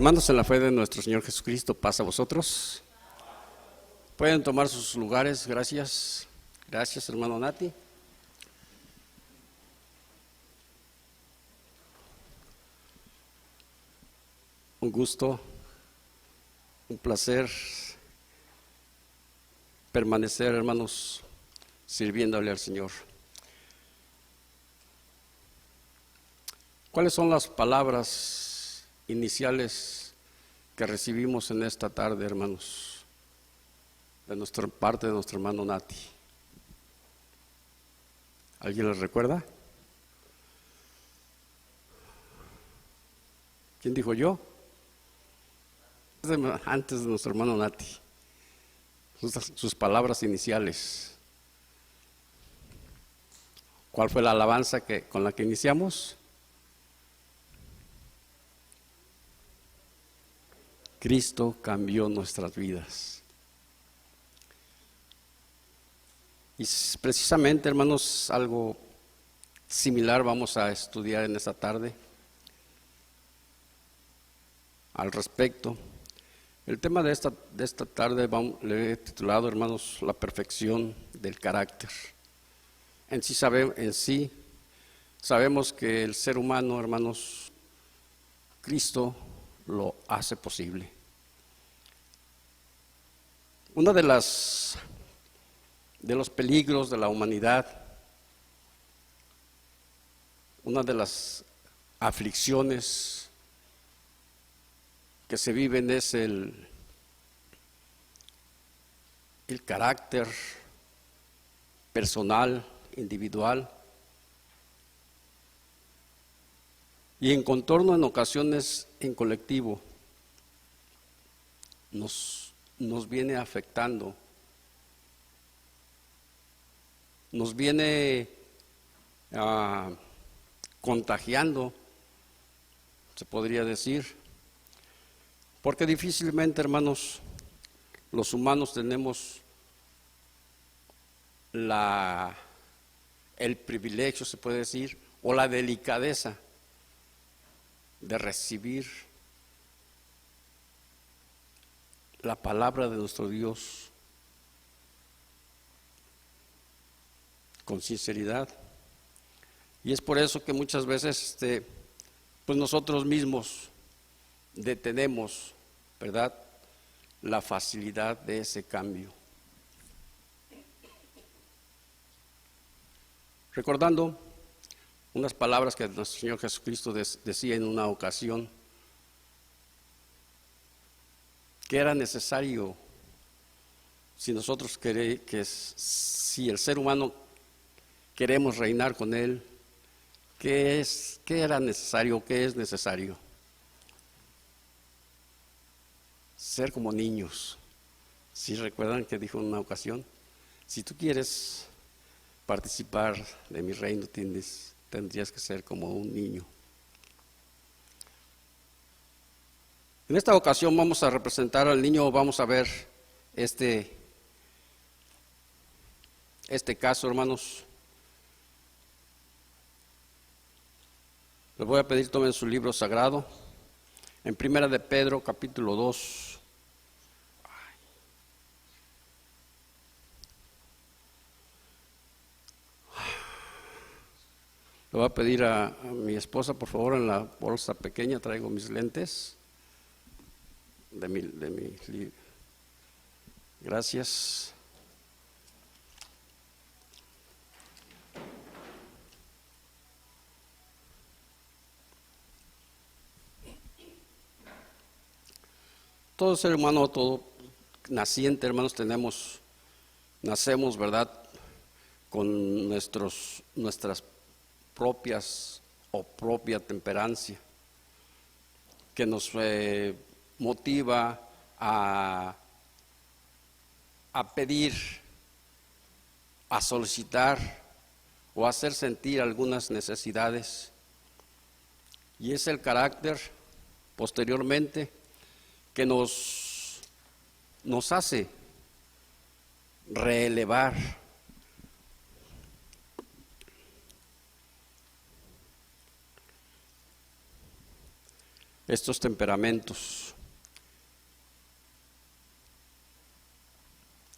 Hermanos, en la fe de nuestro Señor Jesucristo, paz a vosotros. Pueden tomar sus lugares, gracias. Gracias, hermano Nati. Un gusto, un placer permanecer, hermanos, sirviéndole al Señor. ¿Cuáles son las palabras iniciales que recibimos en esta tarde, hermanos, de nuestra parte de nuestro hermano Nati? ¿Alguien les recuerda? ¿Quién dijo yo? Antes de nuestro hermano Nati, sus palabras iniciales. ¿Cuál fue la alabanza con la que iniciamos? Cristo cambió nuestras vidas. Y precisamente, hermanos, algo similar vamos a estudiar en esta tarde al respecto. El tema de esta tarde le he titulado, hermanos, la perfección del carácter. En sí sabemos que el ser humano, hermanos, Cristo lo hace posible. Uno de los peligros de la humanidad, una de las aflicciones que se viven es el carácter personal, individual, y en contorno, en ocasiones en colectivo, nos viene afectando, nos viene contagiando, se podría decir, porque difícilmente, hermanos, los humanos tenemos el privilegio, se puede decir, o la delicadeza de recibir la palabra de nuestro Dios con sinceridad. Y es por eso que muchas veces pues nosotros mismos detenemos, ¿verdad?, la facilidad de ese cambio. Recordando unas palabras que nuestro Señor Jesucristo decía en una ocasión, que era necesario, si nosotros si el ser humano queremos reinar con Él, ¿qué era necesario? ¿Qué es necesario? Ser como niños. Si recuerdan que dijo en una ocasión, si tú quieres participar de mi reino, tendrías que ser como un niño. En esta ocasión vamos a representar al niño, vamos a ver este caso, hermanos. Les voy a pedir tomen su libro sagrado, en Primera de Pedro, capítulo 2. Le voy a pedir a mi esposa, por favor, en la bolsa pequeña traigo mis lentes. Gracias. Todo ser humano, todo naciente, hermanos, nacemos, ¿verdad?, con nuestras propias o propia temperancia, que nos motiva a pedir, a solicitar o a hacer sentir algunas necesidades. Y es el carácter, posteriormente, que nos hace reelevar estos temperamentos.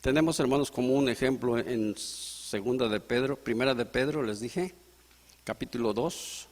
Tenemos, hermanos, como un ejemplo en primera de Pedro, les dije, capítulo 2.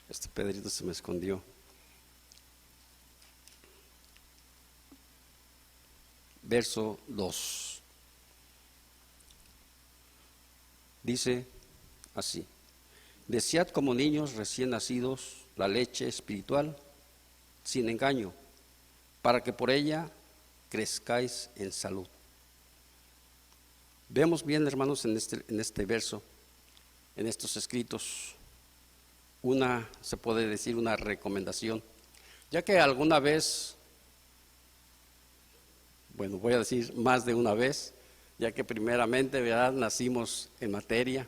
Este Pedrito se me escondió. Verso 2. Dice así: desead como niños recién nacidos la leche espiritual sin engaño, para que por ella crezcáis en salud. Vemos bien, hermanos, en este verso, en estos escritos, se puede decir una recomendación, ya que alguna vez, bueno, voy a decir más de una vez, ya que primeramente, ¿verdad?, nacimos en materia,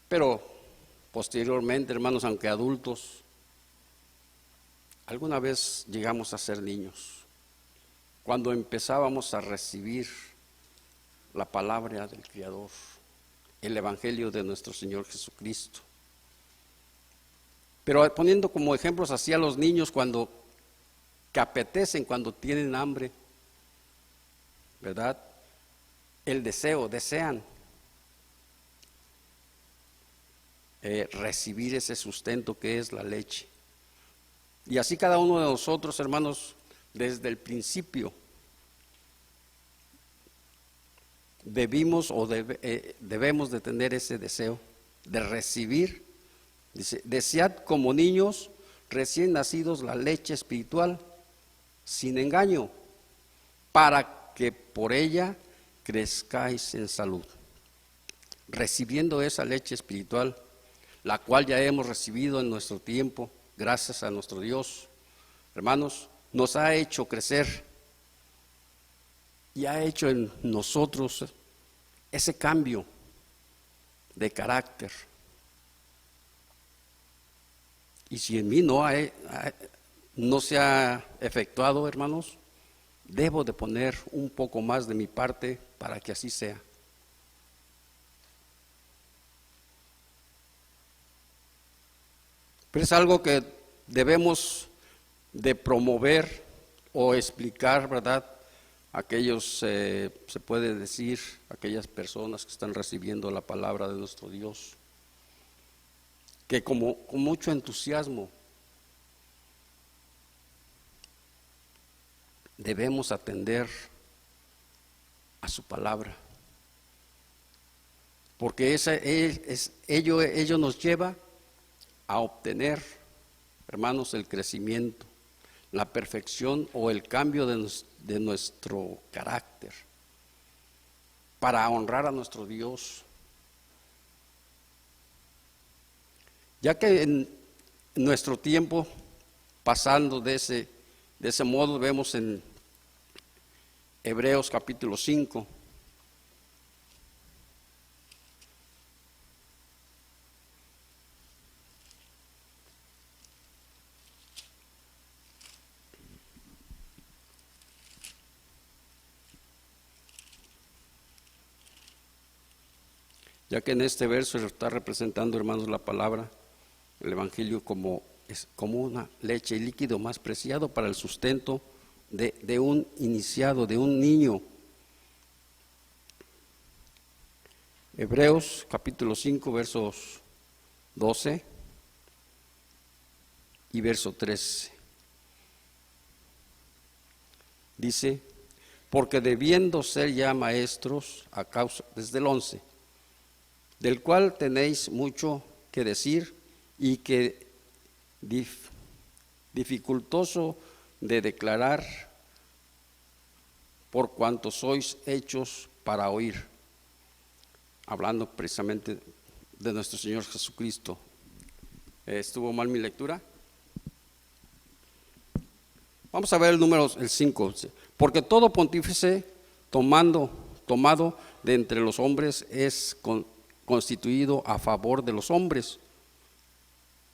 pero posteriormente, hermanos, aunque adultos, alguna vez llegamos a ser niños, cuando empezábamos a recibir la palabra del Creador, el Evangelio de nuestro Señor Jesucristo. Pero poniendo como ejemplos así a los niños que apetecen, cuando tienen hambre, ¿verdad? Desean recibir ese sustento que es la leche. Y así cada uno de nosotros, hermanos, desde el principio debemos de tener ese deseo de recibir. Dice: desead como niños recién nacidos la leche espiritual sin engaño, para que por ella crezcáis en salud. Recibiendo esa leche espiritual, la cual ya hemos recibido en nuestro tiempo, gracias a nuestro Dios, hermanos, nos ha hecho crecer y ha hecho en nosotros ese cambio de carácter. Y si en mí no se ha efectuado, hermanos, debo de poner un poco más de mi parte para que así sea. Pero es algo que debemos de promover o explicar, ¿verdad? Aquellos, se puede decir, aquellas personas que están recibiendo la palabra de nuestro Dios, que con mucho entusiasmo debemos atender a su palabra, porque ello nos lleva a obtener, hermanos, el crecimiento, la perfección o el cambio de nuestro carácter, para honrar a nuestro Dios. Ya que en nuestro tiempo, pasando de ese modo, vemos en Hebreos capítulo 5, ya que en este verso está representando, hermanos, la palabra, el Evangelio como una leche y líquido más preciado para el sustento de un iniciado, de un niño. Hebreos capítulo 5, versos 12 y verso 13. Dice: porque debiendo ser ya maestros a causa, desde el 11, del cual tenéis mucho que decir y que dificultoso de declarar por cuanto sois hechos para oír. Hablando precisamente de nuestro Señor Jesucristo. ¿Estuvo mal mi lectura? Vamos a ver el 5. Porque todo pontífice tomado de entre los hombres es constituido a favor de los hombres,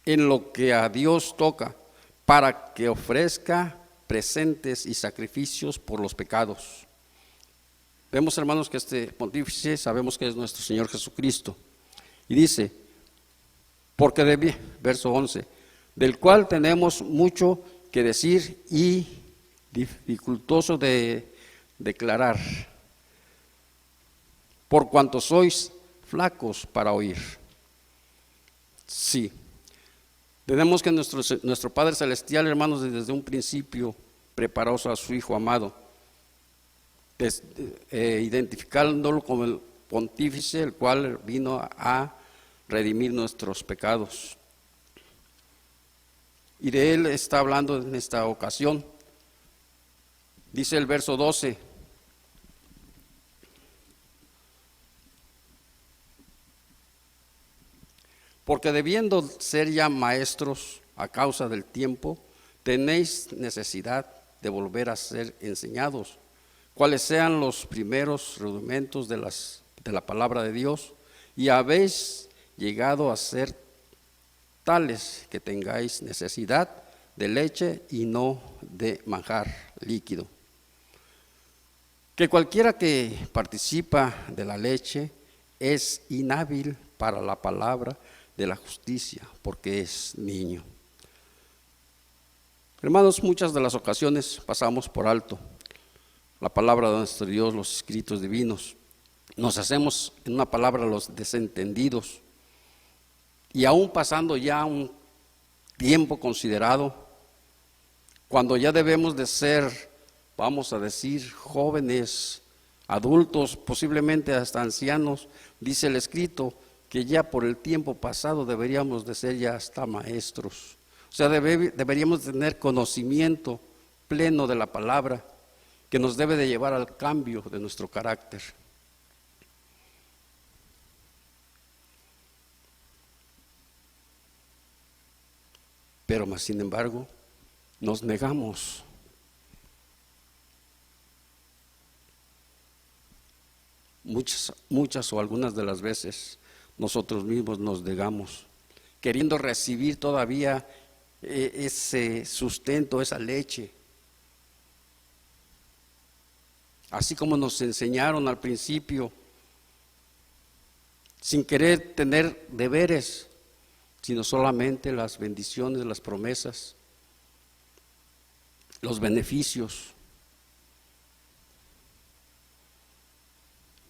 en lo que a Dios toca, para que ofrezca presentes y sacrificios por los pecados. Vemos, hermanos, que este pontífice sabemos que es nuestro Señor Jesucristo. Y dice, verso 11, del cual tenemos mucho que decir y dificultoso de declarar, por cuanto sois flacos para oír. Sí, tenemos que nuestro Padre Celestial, hermanos, desde un principio preparó a su Hijo amado, identificándolo como el pontífice, el cual vino a redimir nuestros pecados. Y de él está hablando en esta ocasión. Dice el verso 12. Porque debiendo ser ya maestros a causa del tiempo, tenéis necesidad de volver a ser enseñados, cuáles sean los primeros rudimentos de la palabra de Dios, y habéis llegado a ser tales que tengáis necesidad de leche y no de manjar líquido. Que cualquiera que participa de la leche es inhábil para la palabra de la justicia, porque es niño. Hermanos, muchas de las ocasiones pasamos por alto la palabra de nuestro Dios, los escritos divinos. Nos hacemos, en una palabra, los desentendidos. Y aún pasando ya un tiempo considerado, cuando ya debemos de ser, vamos a decir, jóvenes, adultos, posiblemente hasta ancianos, dice el escrito, que ya por el tiempo pasado deberíamos de ser ya hasta maestros. O sea, deberíamos tener conocimiento pleno de la palabra, que nos debe de llevar al cambio de nuestro carácter. Pero más sin embargo, nos negamos. Muchas o algunas de las veces nosotros mismos nos negamos, queriendo recibir todavía ese sustento, esa leche. Así como nos enseñaron al principio, sin querer tener deberes, sino solamente las bendiciones, las promesas, los beneficios.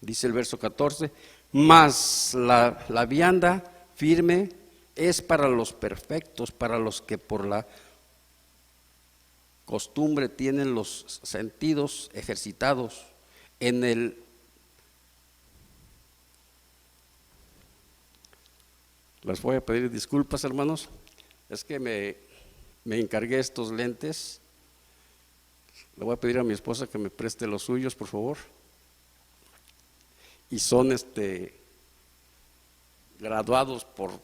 Dice el verso 14, mas la vianda firme es para los perfectos, para los que por la costumbre tienen los sentidos ejercitados en el Les voy a pedir disculpas, hermanos, es que me encargué estos lentes. Le voy a pedir a mi esposa que me preste los suyos, por favor. Y son graduados por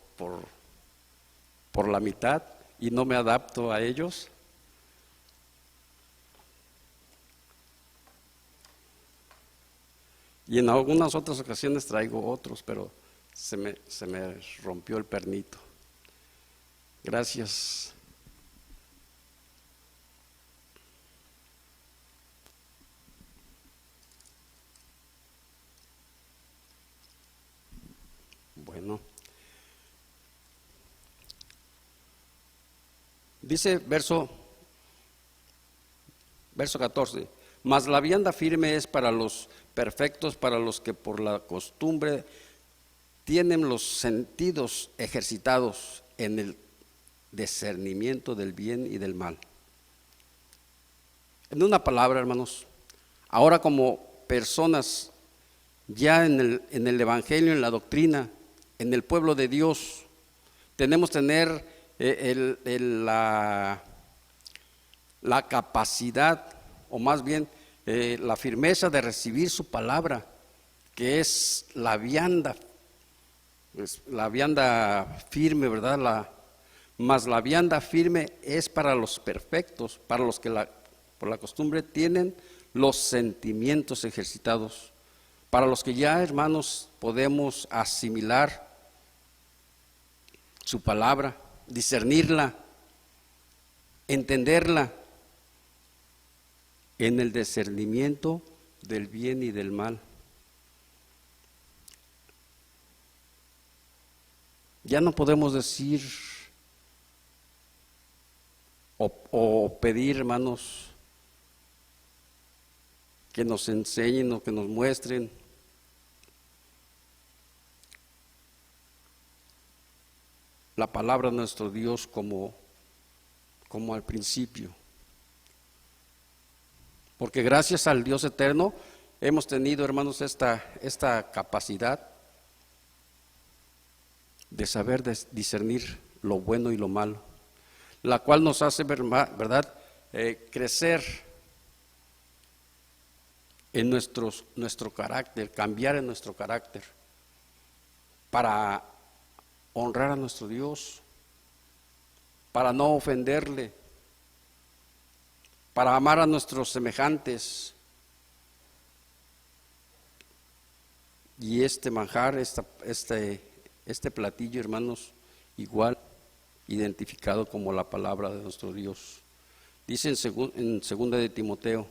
la mitad y no me adapto a ellos. Y en algunas otras ocasiones traigo otros, pero se me rompió el pernito. Gracias. Bueno, dice verso 14, mas la vianda firme es para los perfectos, para los que por la costumbre tienen los sentidos ejercitados en el discernimiento del bien y del mal. En una palabra, hermanos, ahora como personas ya en el Evangelio, en la doctrina, en el pueblo de Dios, tenemos que tener la capacidad, o más bien la firmeza de recibir su palabra, que es la vianda, la vianda firme, ¿verdad? Mas la vianda firme es para los perfectos, para los que por la costumbre tienen los sentimientos ejercitados, para los que ya, hermanos, podemos asimilar su palabra, discernirla, entenderla en el discernimiento del bien y del mal. Ya no podemos decir o pedir, hermanos, que nos enseñen o que nos muestren la palabra de nuestro Dios como al principio. Porque gracias al Dios eterno hemos tenido, hermanos, esta capacidad de saber discernir lo bueno y lo malo, la cual nos hace, ¿verdad?, crecer en nuestro carácter, cambiar en nuestro carácter, para honrar a nuestro Dios, para no ofenderle, para amar a nuestros semejantes. Y este manjar, este platillo, hermanos, igual identificado como la palabra de nuestro Dios. Dice en 2 de Timoteo,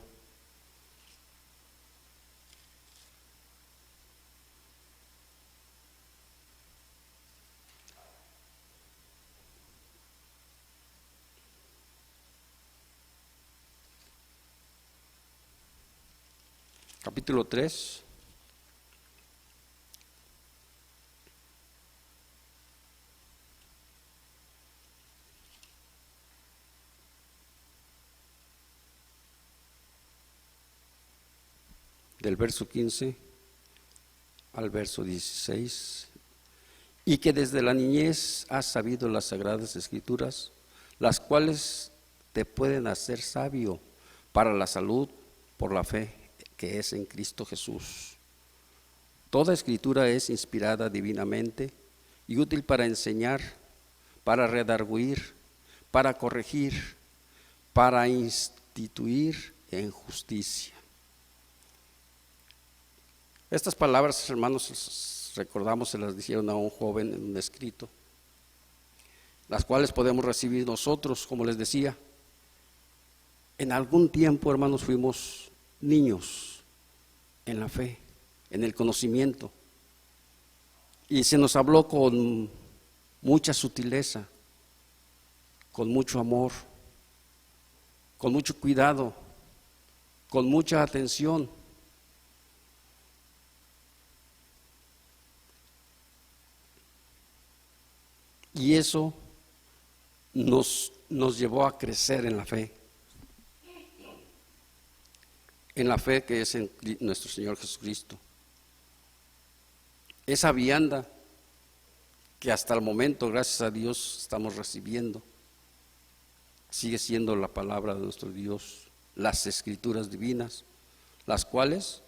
capítulo 3, del verso 15 al verso 16, y que desde la niñez has sabido las sagradas escrituras, las cuales te pueden hacer sabio para la salud por la fe que es en Cristo Jesús. Toda escritura es inspirada divinamente y útil para enseñar, para redarguir, para corregir, para instituir en justicia. Estas palabras, hermanos, recordamos, se las dijeron a un joven en un escrito, las cuales podemos recibir nosotros, como les decía. En algún tiempo, hermanos, fuimos niños en la fe, en el conocimiento, y se nos habló con mucha sutileza, con mucho amor, con mucho cuidado, con mucha atención. Y eso nos llevó a crecer en la fe que es en nuestro Señor Jesucristo. Esa vianda que hasta el momento, gracias a Dios, estamos recibiendo, sigue siendo la palabra de nuestro Dios, las escrituras divinas, las cuales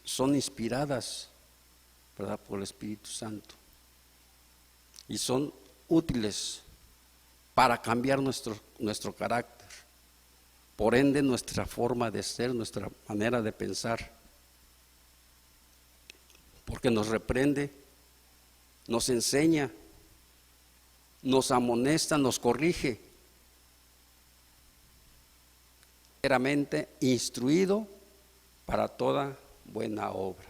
son inspiradas, ¿verdad?, por el Espíritu Santo, y son útiles para cambiar nuestro carácter, por ende nuestra forma de ser, nuestra manera de pensar, porque nos reprende, nos enseña, nos amonesta, nos corrige, enteramente instruido para toda buena obra,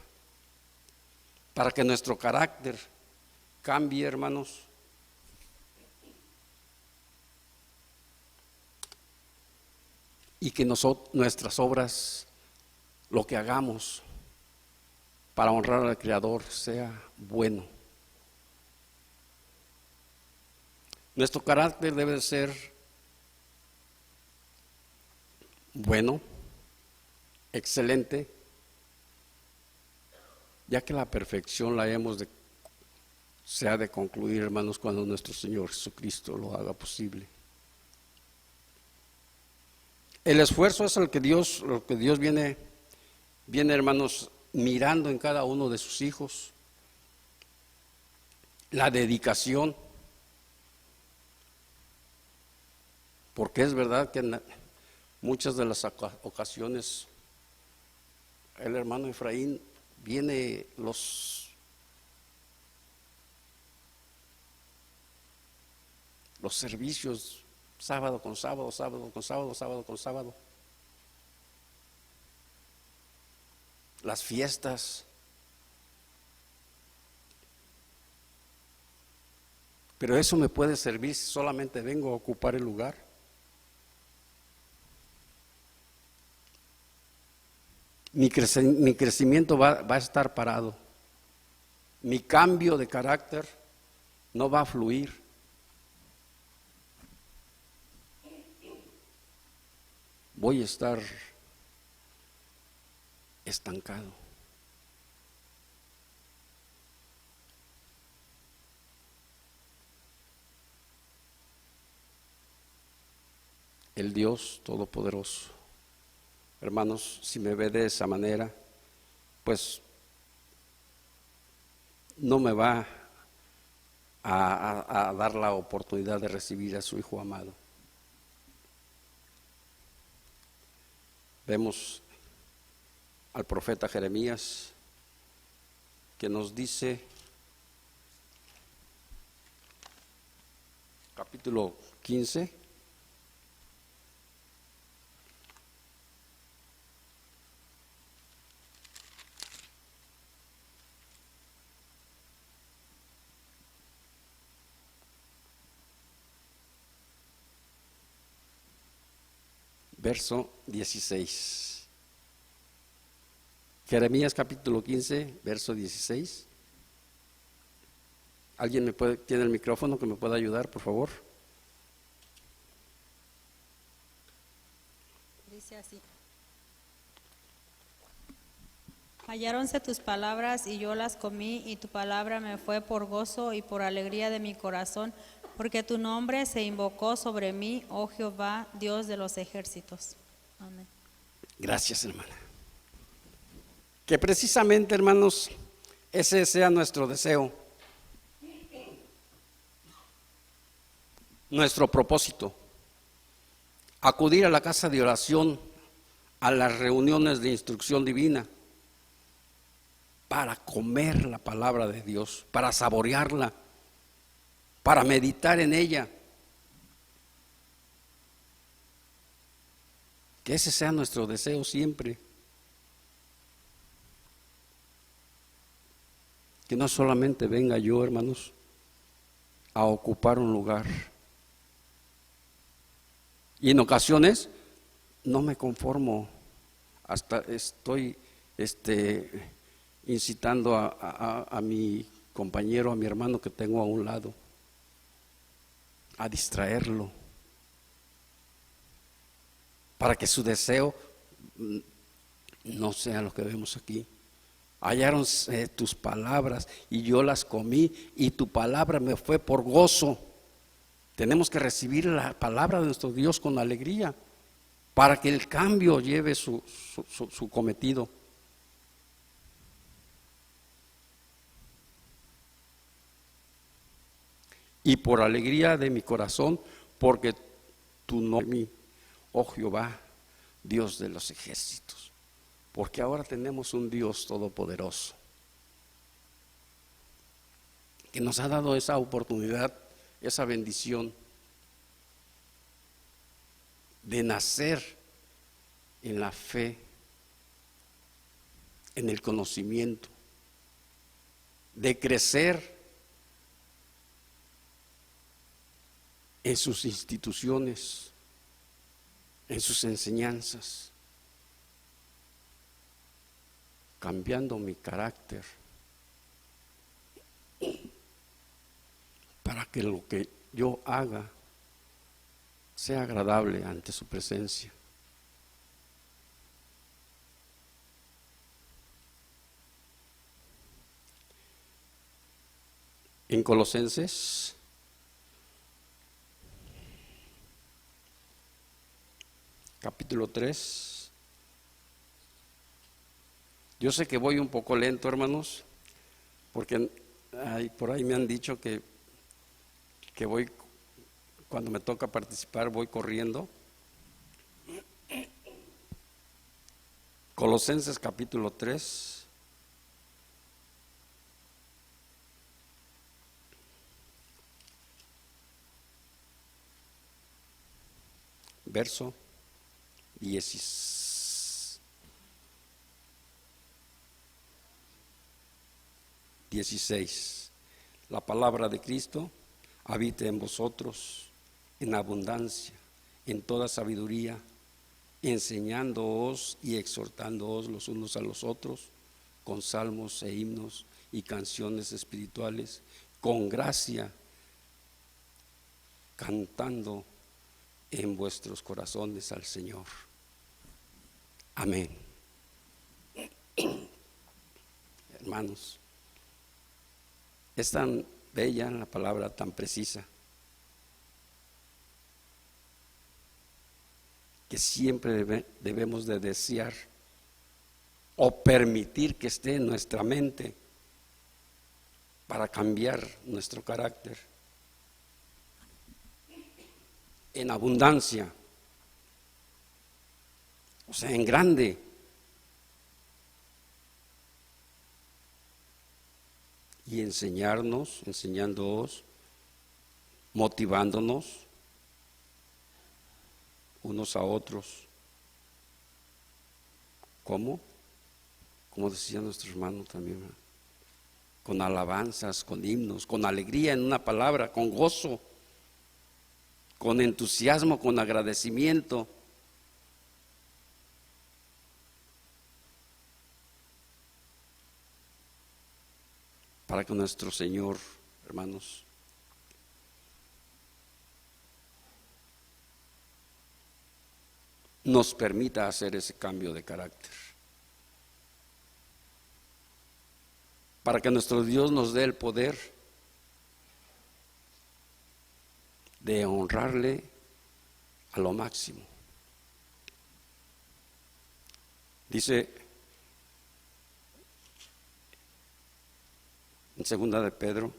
para que nuestro carácter cambie, hermanos, y que nuestras obras, lo que hagamos para honrar al Creador, sea bueno. Nuestro carácter debe ser bueno, excelente, ya que la perfección se ha de concluir, hermanos, cuando nuestro Señor Jesucristo lo haga posible. El esfuerzo es lo que Dios viene, hermanos, mirando en cada uno de sus hijos. La dedicación. Porque es verdad que en muchas de las ocasiones el hermano Efraín viene los servicios sábado con sábado, sábado con sábado, sábado con sábado. Las fiestas. Pero eso me puede servir si solamente vengo a ocupar el lugar. Mi crecimiento va a estar parado. Mi cambio de carácter no va a fluir. Voy a estar estancado. El Dios Todopoderoso, hermanos, si me ve de esa manera, pues no me va a dar la oportunidad de recibir a su Hijo amado. Vemos al profeta Jeremías que nos dice, capítulo 15, verso 16. Jeremías capítulo 15, verso 16. ¿Alguien tiene el micrófono que me pueda ayudar, por favor? Dice así: halláronse tus palabras y yo las comí, y tu palabra me fue por gozo y por alegría de mi corazón, porque tu nombre se invocó sobre mí, oh Jehová, Dios de los ejércitos. Amén. Gracias, hermana. Que precisamente, hermanos, ese sea nuestro deseo, nuestro propósito: acudir a la casa de oración, a las reuniones de instrucción divina, para comer la palabra de Dios, para saborearla, para meditar en ella. Que ese sea nuestro deseo siempre. Que no solamente venga yo, hermanos, a ocupar un lugar. Y en ocasiones no me conformo, hasta estoy incitando a mi compañero, a mi hermano que tengo a un lado, a distraerlo, para que su deseo no sea lo que vemos aquí. Hallaron tus palabras y yo las comí, y tu palabra me fue por gozo. Tenemos que recibir la palabra de nuestro Dios con alegría, para que el cambio lleve su cometido. Y por alegría de mi corazón, porque tu nombre, oh Jehová, Dios de los ejércitos. Porque ahora tenemos un Dios todopoderoso, que nos ha dado esa oportunidad, esa bendición de nacer en la fe, en el conocimiento, de crecer en sus instituciones, en sus enseñanzas, cambiando mi carácter, para que lo que yo haga sea agradable ante su presencia. En Colosenses capítulo 3. Yo sé que voy un poco lento, hermanos, porque por ahí me han dicho que voy, cuando me toca participar, voy corriendo. Colosenses capítulo 3. Verso 16. La palabra de Cristo habite en vosotros en abundancia, en toda sabiduría, enseñándoos y exhortándoos los unos a los otros con salmos e himnos y canciones espirituales, con gracia, cantando en vuestros corazones al Señor. Amén. Hermanos, es tan bella la palabra, tan precisa, que siempre debemos de desear o permitir que esté en nuestra mente para cambiar nuestro carácter en abundancia, o sea, en grande. Y enseñándoos, motivándonos unos a otros. ¿Cómo? Como decía nuestro hermano también, ¿verdad? Con alabanzas, con himnos, con alegría, en una palabra, con gozo, con entusiasmo, con agradecimiento. Para que nuestro Señor, hermanos, nos permita hacer ese cambio de carácter. Para que nuestro Dios nos dé el poder de honrarle a lo máximo. Dice en segunda de Pedro,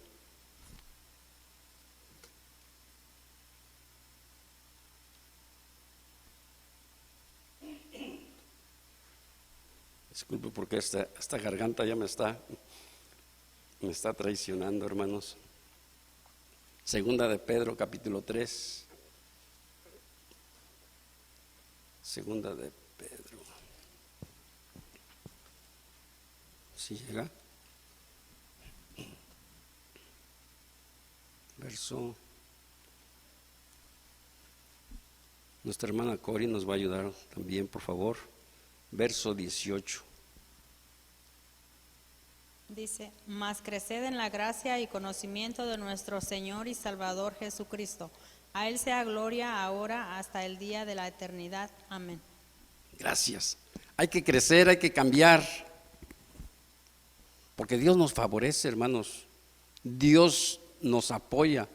disculpe porque esta garganta ya me está traicionando, hermanos. Segunda de Pedro, capítulo 3. Segunda de Pedro. ¿Sí llega? Verso. Nuestra hermana Cori nos va a ayudar también, por favor. Verso 18. Dice, mas creced en la gracia y conocimiento de nuestro Señor y Salvador Jesucristo. A Él sea gloria ahora hasta el día de la eternidad. Amén. Gracias. Hay que crecer, hay que cambiar, porque Dios nos favorece, hermanos. Dios nos apoya.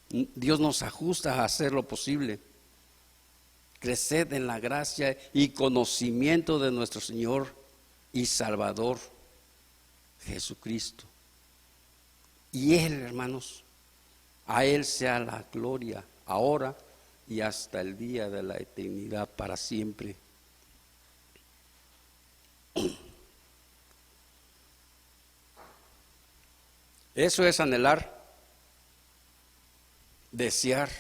Dios nos ajusta a hacer lo posible. Creced en la gracia y conocimiento de nuestro Señor y Salvador Jesucristo. Y Él, hermanos, a Él sea la gloria ahora y hasta el día de la eternidad, para siempre. Eso es anhelar, desear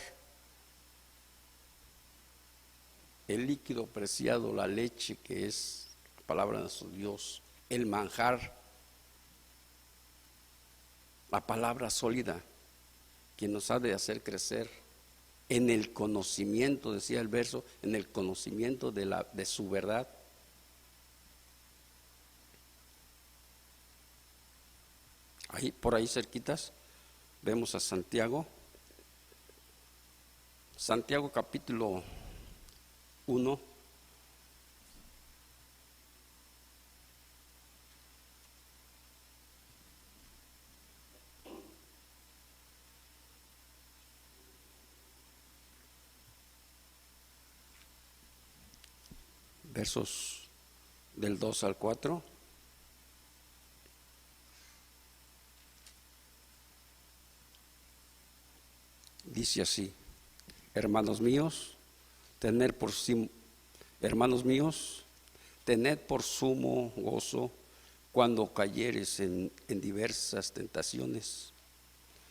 el líquido preciado, la leche que es la palabra de nuestro Dios, el manjar, la palabra sólida que nos ha de hacer crecer en el conocimiento, decía el verso, en el conocimiento de su verdad. Ahí, por ahí cerquitas, vemos a Santiago. Santiago capítulo 1. versos del 2 al 4. Dice así: hermanos míos, tened por sumo gozo cuando cayeres en diversas tentaciones,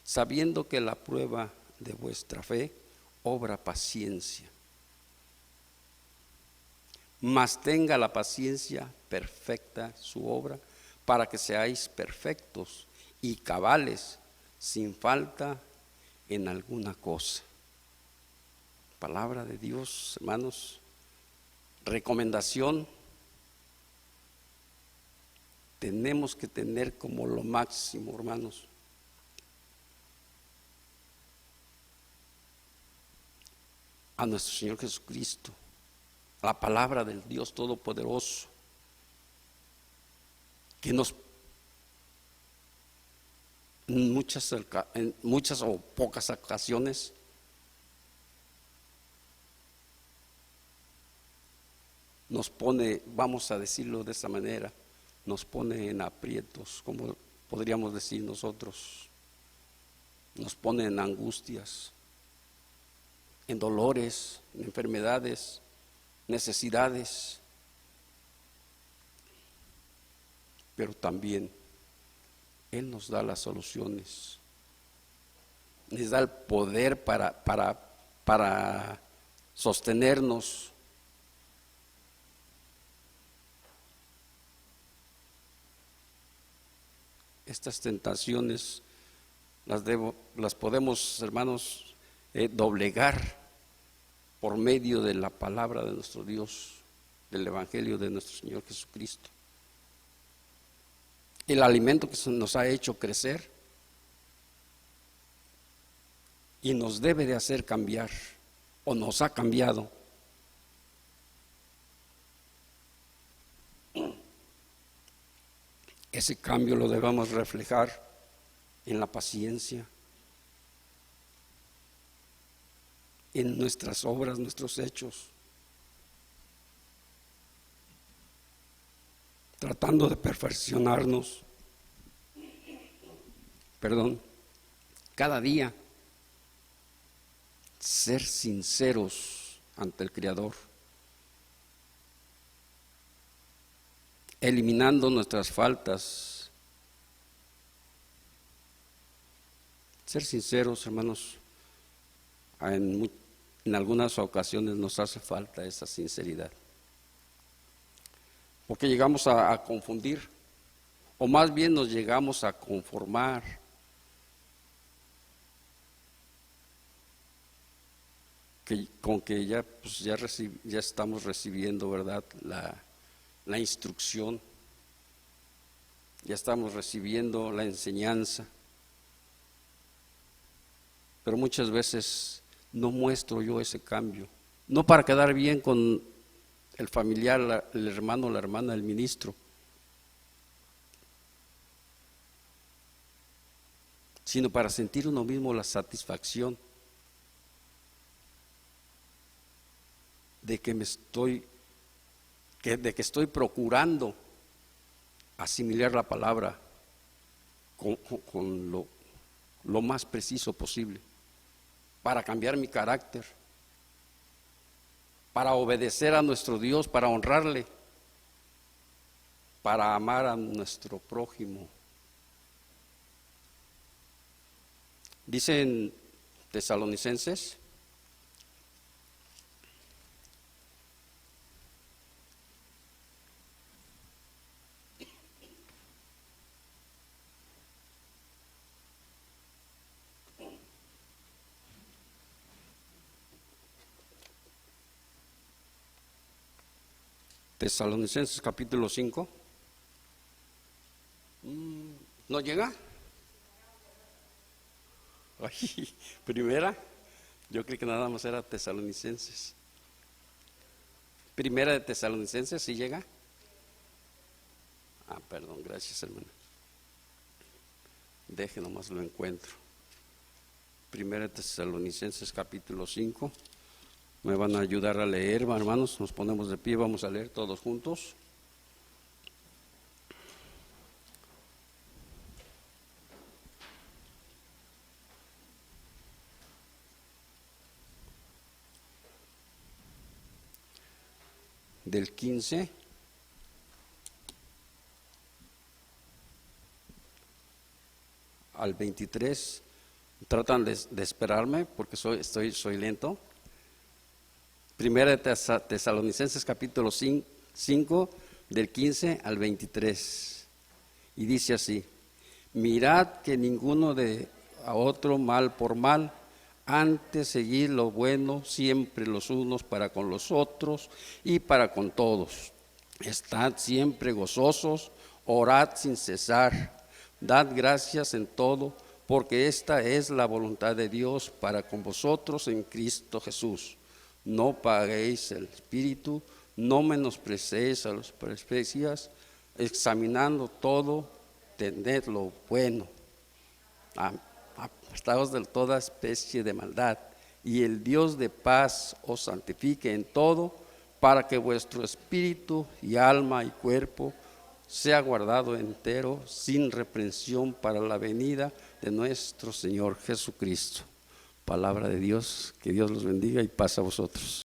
sabiendo que la prueba de vuestra fe obra paciencia. Mas tenga la paciencia perfecta su obra, para que seáis perfectos y cabales, sin falta en alguna cosa. Palabra de Dios, hermanos. Recomendación: tenemos que tener como lo máximo, hermanos, a nuestro Señor Jesucristo, la palabra del Dios Todopoderoso, que nos en muchas o pocas ocasiones nos pone, vamos a decirlo de esa manera, nos pone en aprietos, como podríamos decir nosotros, nos pone en angustias, en dolores, en enfermedades, necesidades, pero también Él nos da las soluciones, nos da el poder para sostenernos. Estas tentaciones las podemos, hermanos, doblegar por medio de la palabra de nuestro Dios, del Evangelio de nuestro Señor Jesucristo. El alimento que nos ha hecho crecer y nos debe de hacer cambiar, o nos ha cambiado. Ese cambio lo debemos reflejar en la paciencia, en nuestras obras, nuestros hechos, tratando de perfeccionarnos, cada día, ser sinceros ante el Creador, eliminando nuestras faltas. Ser sinceros, hermanos, en algunas ocasiones nos hace falta esa sinceridad, porque llegamos a confundir, o más bien nos llegamos a conformar con que ya estamos recibiendo, ¿verdad?, la instrucción, ya estamos recibiendo la enseñanza, pero muchas veces no muestro yo ese cambio, no para quedar bien con el familiar, el hermano, la hermana, el ministro, sino para sentir uno mismo la satisfacción de que estoy procurando asimilar la palabra con lo más preciso posible, para cambiar mi carácter, para obedecer a nuestro Dios, para honrarle, para amar a nuestro prójimo. Dice en Tesalonicenses, capítulo 5. ¿No llega? Ay, primera, yo creí que nada más era Tesalonicenses. Primera de Tesalonicenses, ¿sí llega? Perdón, gracias, hermana. Deje, nomás lo encuentro. Primera de Tesalonicenses capítulo 5, Me van a ayudar a leer, hermanos. Nos ponemos de pie, vamos a leer todos juntos. Del 15 al 23. Tratan de esperarme porque soy lento. Primera de Tesalonicenses capítulo 5 del 15 al 23. Y dice así: mirad que ninguno de a otro mal por mal, antes seguid lo bueno siempre los unos para con los otros y para con todos. Estad siempre gozosos, orad sin cesar, dad gracias en todo, porque esta es la voluntad de Dios para con vosotros en Cristo Jesús. No paguéis el espíritu, no menospreciéis a los precios, examinando todo, tened lo bueno, apartaos de toda especie de maldad, y el Dios de paz os santifique en todo, para que vuestro espíritu y alma y cuerpo sea guardado entero, sin reprensión, para la venida de nuestro Señor Jesucristo. Palabra de Dios, que Dios los bendiga y paz a vosotros.